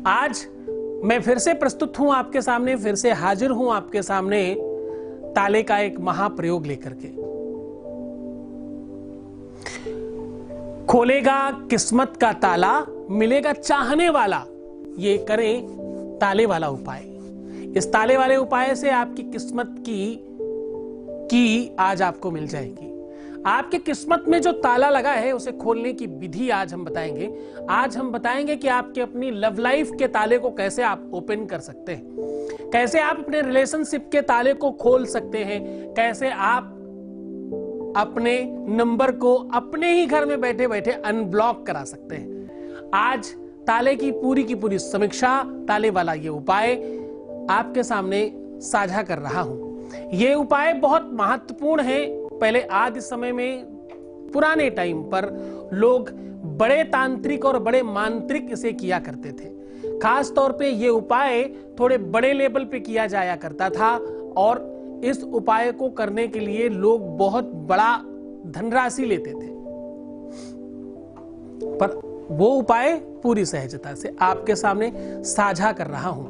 आज मैं फिर से प्रस्तुत हूं आपके सामने, फिर से हाजिर हूं आपके सामने ताले का एक महाप्रयोग लेकर के। खोलेगा किस्मत का ताला, मिलेगा चाहने वाला, ये करें ताले वाला उपाय। इस ताले वाले उपाय से आपकी किस्मत की आज आपको मिल जाएगी। आपकी किस्मत में जो ताला लगा है उसे खोलने की विधि आज हम बताएंगे। आज हम बताएंगे कि आपके अपनी लव लाइफ के ताले को कैसे आप ओपन कर सकते हैं, कैसे आप अपने रिलेशनशिप के ताले को खोल सकते हैं, कैसे आप अपने नंबर को अपने ही घर में बैठे बैठे अनब्लॉक करा सकते हैं। आज ताले की पूरी समीक्षा, ताले वाला ये उपाय आपके सामने साझा कर रहा हूं। ये उपाय बहुत महत्वपूर्ण है। पहले आदि समय में, पुराने टाइम पर लोग बड़े तांत्रिक और बड़े मांत्रिक इसे किया करते थे। खास तौर पे ये उपाय थोड़े बड़े लेवल पे किया जाया करता था और इस उपाय को करने के लिए लोग बहुत बड़ा धनराशि लेते थे। पर वो उपाय पूरी सहजता से आपके सामने साझा कर रहा हूं,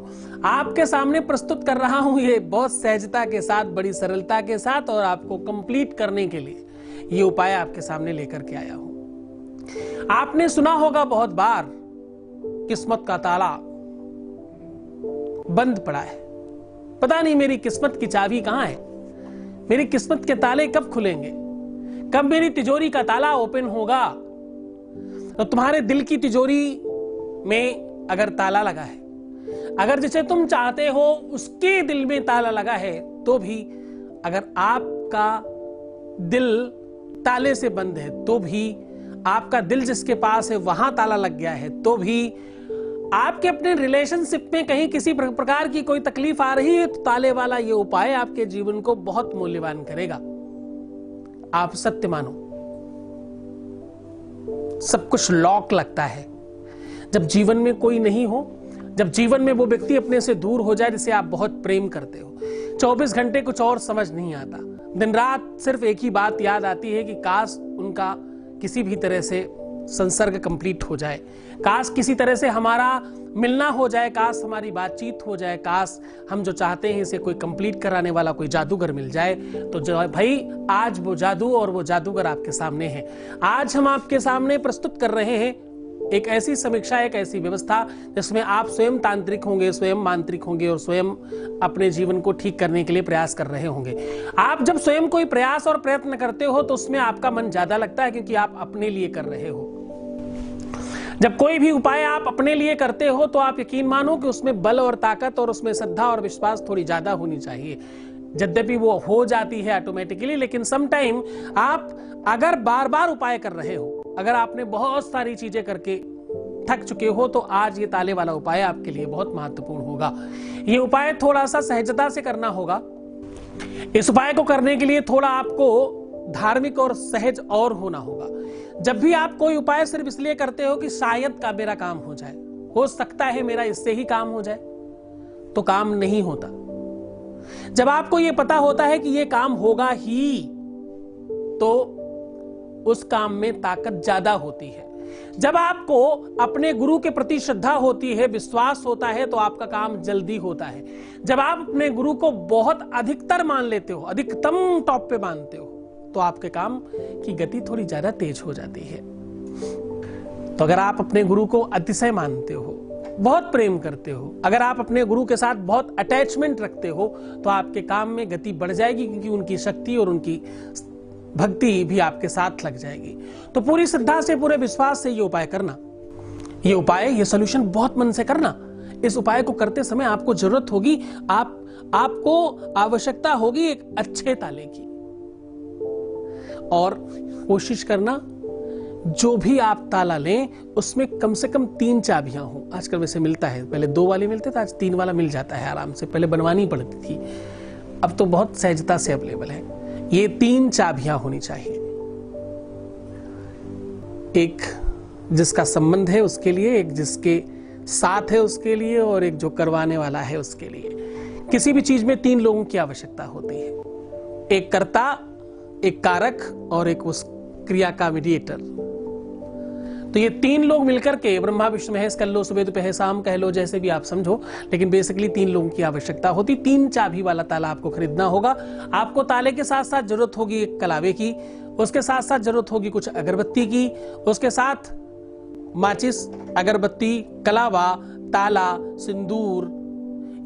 आपके सामने प्रस्तुत कर रहा हूं। ये बहुत सहजता के साथ, बड़ी सरलता के साथ, और आपको कंप्लीट करने के लिए ये उपाय आपके सामने लेकर के आया हूं। आपने सुना होगा बहुत बार, किस्मत का ताला बंद पड़ा है, पता नहीं मेरी किस्मत की चाबी कहां है, मेरी किस्मत के ताले कब खुलेंगे, कब मेरी तिजोरी का ताला ओपन होगा। तो तुम्हारे दिल की तिजोरी में अगर ताला लगा है, अगर जिसे तुम चाहते हो उसके दिल में ताला लगा है, तो भी अगर आपका दिल ताले से बंद है, तो भी आपका दिल जिसके पास है वहां ताला लग गया है, तो भी आपके अपने रिलेशनशिप में कहीं किसी प्रकार की कोई तकलीफ आ रही है, तो ताले वाला ये उपाय आपके जीवन को बहुत मूल्यवान करेगा। आप सत्य मानो, सब कुछ लॉक लगता है जब जीवन में कोई नहीं हो, जब जीवन में वो व्यक्ति अपने से दूर हो जाए जिसे आप बहुत प्रेम करते हो। 24 घंटे कुछ और समझ नहीं आता, दिन रात सिर्फ एक ही बात याद आती है कि काश उनका किसी भी तरह से संसर्ग कंप्लीट हो जाए, काश किसी तरह से हमारा मिलना हो जाए, काश हमारी बातचीत हो जाए, काश हम जो चाहते हैं इसे कोई कंप्लीट कराने वाला कोई जादूगर मिल जाए। तो जो है भाई, आज वो जादू और वो जादूगर आपके सामने है। आज हम आपके सामने प्रस्तुत कर रहे हैं एक ऐसी समीक्षा, एक ऐसी व्यवस्था जिसमें आप स्वयं तांत्रिक होंगे, स्वयं मांत्रिक होंगे और स्वयं अपने जीवन को ठीक करने के लिए प्रयास कर रहे होंगे। आप जब स्वयं कोई प्रयास और प्रयत्न करते हो तो उसमें आपका मन ज्यादा लगता है, क्योंकि आप अपने लिए कर रहे हो। जब कोई भी उपाय आप अपने लिए करते हो तो आप यकीन मानो कि उसमें बल और ताकत और उसमें श्रद्धा और विश्वास थोड़ी ज्यादा होनी चाहिए। यद्यपि वो हो जाती है ऑटोमेटिकली, लेकिन सम टाइम आप अगर बार बार उपाय कर रहे हो, अगर आपने बहुत सारी चीजें करके थक चुके हो, तो आज ये ताले वाला उपाय आपके लिए बहुत महत्वपूर्ण होगा। ये उपाय थोड़ा सा सहजता से करना होगा। इस उपाय को करने के लिए थोड़ा आपको धार्मिक और सहज और होना होगा। जब भी आप कोई उपाय सिर्फ इसलिए करते हो कि शायद का मेरा काम हो जाए, हो सकता है मेरा इससे ही काम हो जाए, तो काम नहीं होता। जब आपको यह पता होता है कि यह काम होगा ही, तो उस काम में ताकत ज्यादा होती है। जब आपको अपने गुरु के प्रति श्रद्धा होती है, विश्वास होता है, तो आपका काम जल्दी होता है। जब आप अपने गुरु को बहुत अधिकतर मान लेते हो, अधिकतम टॉप पे मानते हो, तो आपके काम की गति थोड़ी ज्यादा तेज हो जाती है। तो अगर आप अपने गुरु को अतिशय मानते हो, बहुत प्रेम करते हो, अगर आप अपने गुरु के साथ बहुत अटैचमेंट रखते हो, तो आपके काम में गति बढ़ जाएगी, क्योंकि उनकी शक्ति और उनकी भक्ति भी आपके साथ लग जाएगी। तो पूरी श्रद्धा से, पूरे विश्वास से ये उपाय करना। ये उपाय, ये सॉल्यूशन बहुत मन से करना। इस उपाय को करते समय आपको जरूरत होगी, आपको आवश्यकता होगी एक अच्छे ताले की। और कोशिश करना जो भी आप ताला लें उसमें कम से कम 3 चाबियां हो। आजकल वैसे मिलता है, पहले 2 वाले मिलते थे, आज 3 वाला मिल जाता है आराम से। पहले बनवानी पड़ती थी, अब तो बहुत सहजता से अवेलेबल है। ये 3 चाबियां होनी चाहिए। एक जिसका संबंध है उसके लिए, एक जिसके साथ है उसके लिए, और एक जो करवाने वाला है उसके लिए। किसी भी चीज में 3 लोगों की आवश्यकता होती है, एक कर्ता, एक कारक और एक उस क्रिया का मीडिएटर। तो ये तीन लोग मिलकर के, ब्रह्मा विष्णु महेश कह लो, सुबह दोपहर शाम कह लो, जैसे भी आप समझो, लेकिन बेसिकली तीन लोगों की आवश्यकता होती। 3 चाबी वाला ताला आपको खरीदना होगा। आपको ताले के साथ साथ जरूरत होगी एक कलावे की, उसके साथ साथ जरूरत होगी कुछ अगरबत्ती की, उसके साथ माचिस, अगरबत्ती, कलावा, ताला, सिंदूर,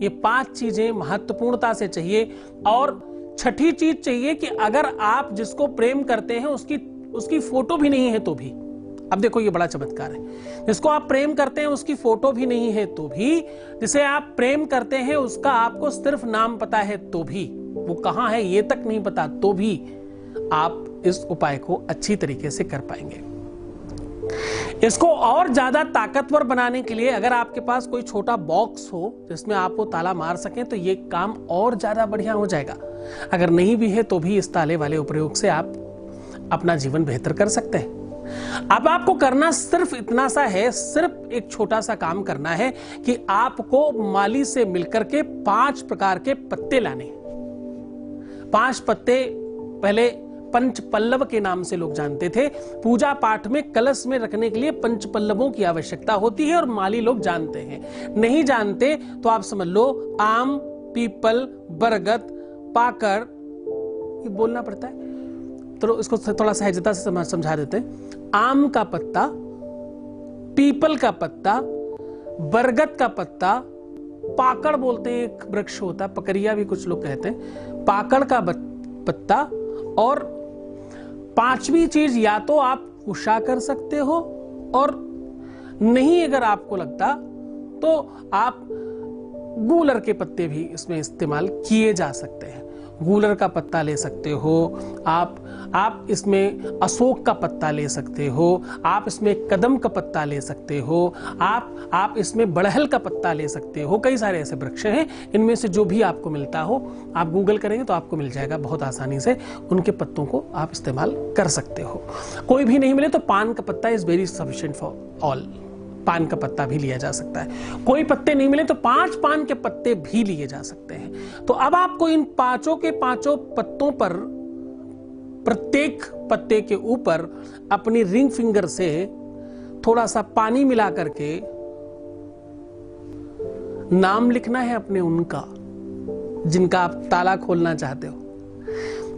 ये 5 चीजें महत्वपूर्णता से चाहिए। और छठी चीज चाहिए कि अगर आप जिसको प्रेम करते हैं उसकी फोटो भी नहीं है तो भी, अब देखो ये बड़ा चमत्कार है, जिसको आप प्रेम करते हैं उसकी फोटो भी नहीं है तो भी, जिसे आप प्रेम करते हैं उसका आपको सिर्फ नाम पता है तो भी, वो कहां है ये तक नहीं पता तो भी आप इस उपाय को अच्छी तरीके से कर पाएंगे। इसको और ज्यादा ताकतवर बनाने के लिए अगर आपके पास कोई छोटा बॉक्स हो जिसमें आप वो ताला मार सकें तो ये काम और ज्यादा बढ़िया हो जाएगा। अगर नहीं भी है तो भी इस ताले वाले प्रयोग से आप अपना जीवन बेहतर कर सकते हैं। अब आपको करना सिर्फ इतना सा है, सिर्फ एक छोटा सा काम करना है कि आपको माली से मिलकर के 5 प्रकार के पत्ते लाने। 5 पत्ते पहले पंच पल्लव के नाम से लोग जानते थे। पूजा पाठ में कलश में रखने के लिए पंच पल्लवों की आवश्यकता होती है और माली लोग जानते हैं। नहीं जानते तो आप समझ लो आम, पीपल, बरगद, पाकड़, ये बोलना पड़ता है तो इसको थोड़ा सहजता से समझा देते हैं। आम का पत्ता, पीपल का पत्ता, बरगद का पत्ता, पाकड़ बोलते हैं एक वृक्ष होता है, पकरिया भी कुछ लोग कहते हैं, पाकड़ का पत्ता, और 5वीं चीज या तो आप उषा कर सकते हो, और नहीं अगर आपको लगता तो आप गूलर के पत्ते भी इसमें इस्तेमाल किए जा सकते हैं। गूलर का पत्ता ले सकते हो आप इसमें अशोक का पत्ता ले सकते हो, आप इसमें कदम का पत्ता ले सकते हो, आप इसमें बड़हल का पत्ता ले सकते हो। कई सारे ऐसे वृक्ष हैं, इनमें से जो भी आपको मिलता हो आप गूगल करेंगे तो आपको मिल जाएगा बहुत आसानी से, उनके पत्तों को आप इस्तेमाल कर सकते हो। कोई भी नहीं मिले तो पान का पत्ता is very sufficient for all, पान का पत्ता भी लिया जा सकता है। कोई पत्ते नहीं मिले तो 5 पान के पत्ते भी लिए जा सकते हैं। तो अब आपको इन 5 के 5 पत्तों पर, प्रत्येक पत्ते के ऊपर अपनी रिंग फिंगर से थोड़ा सा पानी मिला करके नाम लिखना है अपने उनका, जिनका आप ताला खोलना चाहते हो।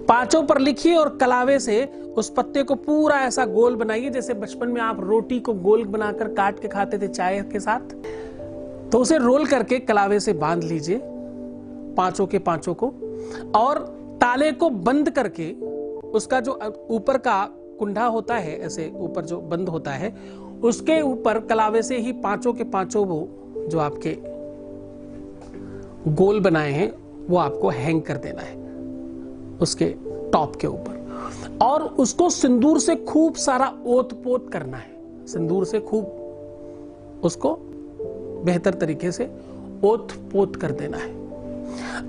5 पर लिखिए और कलावे से उस पत्ते को पूरा ऐसा गोल बनाइए, जैसे बचपन में आप रोटी को गोल बनाकर काट के खाते थे चाय के साथ, तो उसे रोल करके कलावे से बांध लीजिए 5 के 5 को, और ताले को बंद करके उसका जो ऊपर का कुंडा होता है, ऐसे ऊपर जो बंद होता है, उसके ऊपर कलावे से ही 5 के 5 वो जो आपके गोल बनाए हैं वो आपको हैंग कर देना है उसके टॉप के ऊपर, और उसको सिंदूर से खूब सारा ओत पोत करना है। सिंदूर से खूब उसको बेहतर तरीके से ओत पोत कर देना है।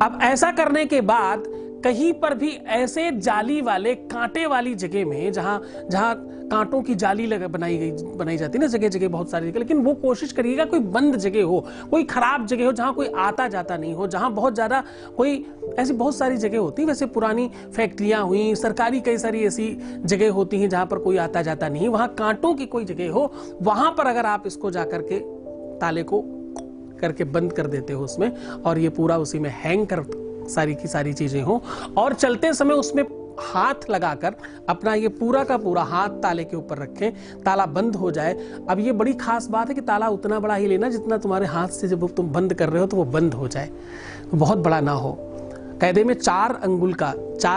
अब ऐसा करने के बाद कहीं पर भी ऐसे जाली वाले, कांटे वाली जगह में, जहां कांटों की जाली बनाई जाती है ना जगह जगह, बहुत सारी जगह, लेकिन वो कोशिश करिएगा कोई बंद जगह हो, कोई खराब जगह हो, जहां कोई आता जाता नहीं हो, जहां बहुत ज्यादा कोई, ऐसी बहुत सारी जगह होती है, वैसे पुरानी फैक्ट्रियां हुई, सरकारी कई सारी ऐसी जगह होती हैं जहां पर कोई आता जाता नहीं, वहां कांटों की कोई जगह हो, वहां पर अगर आप इसको जाकर के ताले को करके बंद कर देते हो उसमें, और ये पूरा उसी में हैंग कर सारी की सारी चीजें हो, और चलते समय उसमें हाथ लगाकर अपना ये पूरा का पूरा हाथ ताले के ऊपर रखें, ताला बंद हो जाए। अब ये बड़ी खास बात है कि ताला उतना बड़ा ही लेना जितना तुम्हारे हाथ से जब तुम बंद कर रहे हो तो वो बंद हो जाए, बहुत बड़ा ना हो। कायदे में 4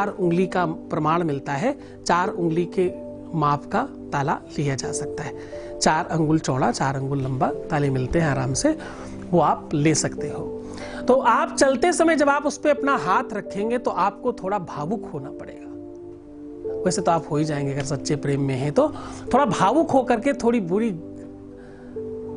उंगली का प्रमाण मिलता है, 4 उंगली के माप का ताला लिया जा सकता है। 4 अंगुल चौड़ा, 4 अंगुल लंबा ताले मिलते हैं आराम से, वो आप ले सकते हो। तो आप चलते समय जब आप उस पर अपना हाथ रखेंगे तो आपको थोड़ा भावुक होना पड़ेगा। वैसे तो आप हो ही जाएंगे अगर सच्चे प्रेम में हैं, तो थोड़ा भावुक होकर के थोड़ी बुरी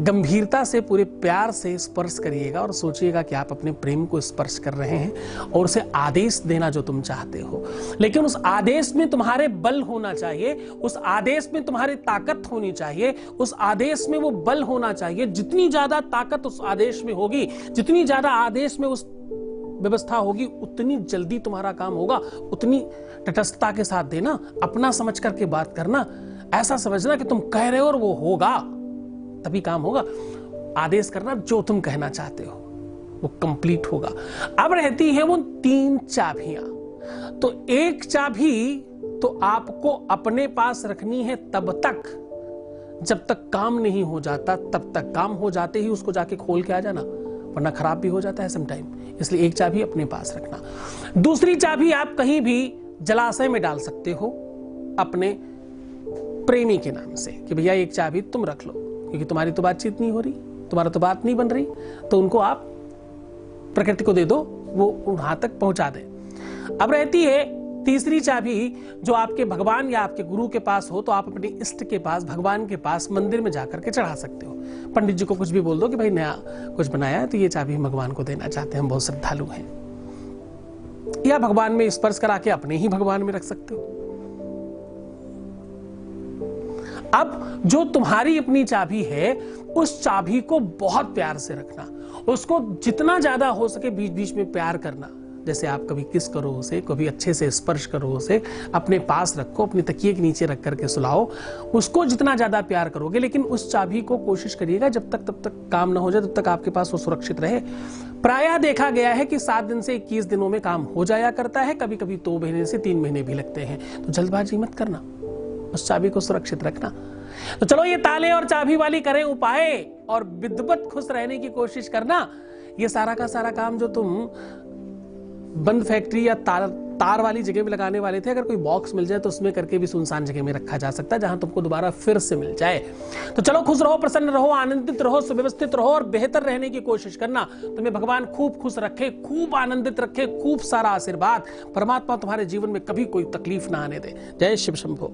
गंभीरता से, पूरे प्यार से स्पर्श करिएगा और सोचिएगा कि आप अपने प्रेम को स्पर्श कर रहे हैं और उसे आदेश देना जो तुम चाहते हो। लेकिन उस आदेश में तुम्हारे बल होना चाहिए, उस आदेश में तुम्हारी ताकत होनी चाहिए, उस आदेश में वो बल होना चाहिए। जितनी ज्यादा ताकत उस आदेश में होगी, जितनी ज्यादा आदेश में उस व्यवस्था होगी, उतनी जल्दी तुम्हारा काम होगा। उतनी तटस्थता के साथ देना, अपना समझ करके बात करना। ऐसा समझना कि तुम कह रहे हो और वो होगा, तभी काम होगा। आदेश करना, जो तुम कहना चाहते हो वो कंप्लीट होगा। अब रहती है वो 3 चाबियां। तो एक चाबी तो आपको अपने पास रखनी है तब तक जब तक काम नहीं हो जाता, तब तक काम हो जाते ही उसको जाके खोल के आ जाना, वरना खराब भी हो जाता है समटाइम। इसलिए एक चाबी अपने पास रखना। दूसरी चाबी आप कहीं भी जलाशय में डाल सकते हो अपने प्रेमी के नाम से कि भैया एक चाबी तुम रख लो, क्योंकि तुम्हारी तो बातचीत नहीं हो रही, तुम्हारा तो बात नहीं बन रही, तो उनको आप प्रकृति को दे दो, वो वहां तक पहुंचा दे। अब रहती है तीसरी चाबी जो आपके भगवान या आपके गुरु के पास हो, तो आप अपने इष्ट के पास, भगवान के पास मंदिर में जाकर के चढ़ा सकते हो। पंडित जी को कुछ भी बोल दो कि भाई नया कुछ बनाया है तो ये चाबी हम भगवान को देना चाहते हैं, हम बहुत श्रद्धालु हैं। या भगवान में स्पर्श करा के अपने ही भगवान में रख सकते हो। अब जो तुम्हारी अपनी चाबी है, उस चाबी को बहुत प्यार से रखना, उसको जितना ज्यादा हो सके बीच बीच में प्यार करना। जैसे आप कभी किस करो उसे, कभी अच्छे से स्पर्श करो उसे, अपने पास रखो, अपने तकिए के नीचे रख करके सुलाओ, उसको जितना ज्यादा प्यार करोगे। लेकिन उस चाबी को कोशिश करिएगा जब तक काम ना हो जाए, तब तक आपके पास वो सुरक्षित रहे। प्रायः देखा गया है कि 7 दिन से 21 दिनों में काम हो जाया करता है, कभी कभी 2 महीने से 3 महीने भी लगते हैं। तो जल्दबाजी मत करना, उस चाबी को सुरक्षित रखना। तो चलो ये ताले और चाबी वाली करें उपाय, और विधिवत खुश रहने की कोशिश करना। ये सारा का सारा काम जो तुम बंद फैक्ट्री या तार वाली जगह में लगाने वाले थे, अगर कोई बॉक्स मिल जाए तो उसमें करके भी सुनसान जगह में रखा जा सकता है, जहां तुमको दोबारा फिर से मिल जाए। तो चलो खुश रहो, प्रसन्न रहो, आनंदित रहो, सुव्यवस्थित रहो और बेहतर रहने की कोशिश करना। तुम्हें भगवान खूब खुश रखे, खूब आनंदित रखे, खूब सारा आशीर्वाद। परमात्मा तुम्हारे जीवन में कभी कोई तकलीफ ना आने दे। जय शिव शंभो।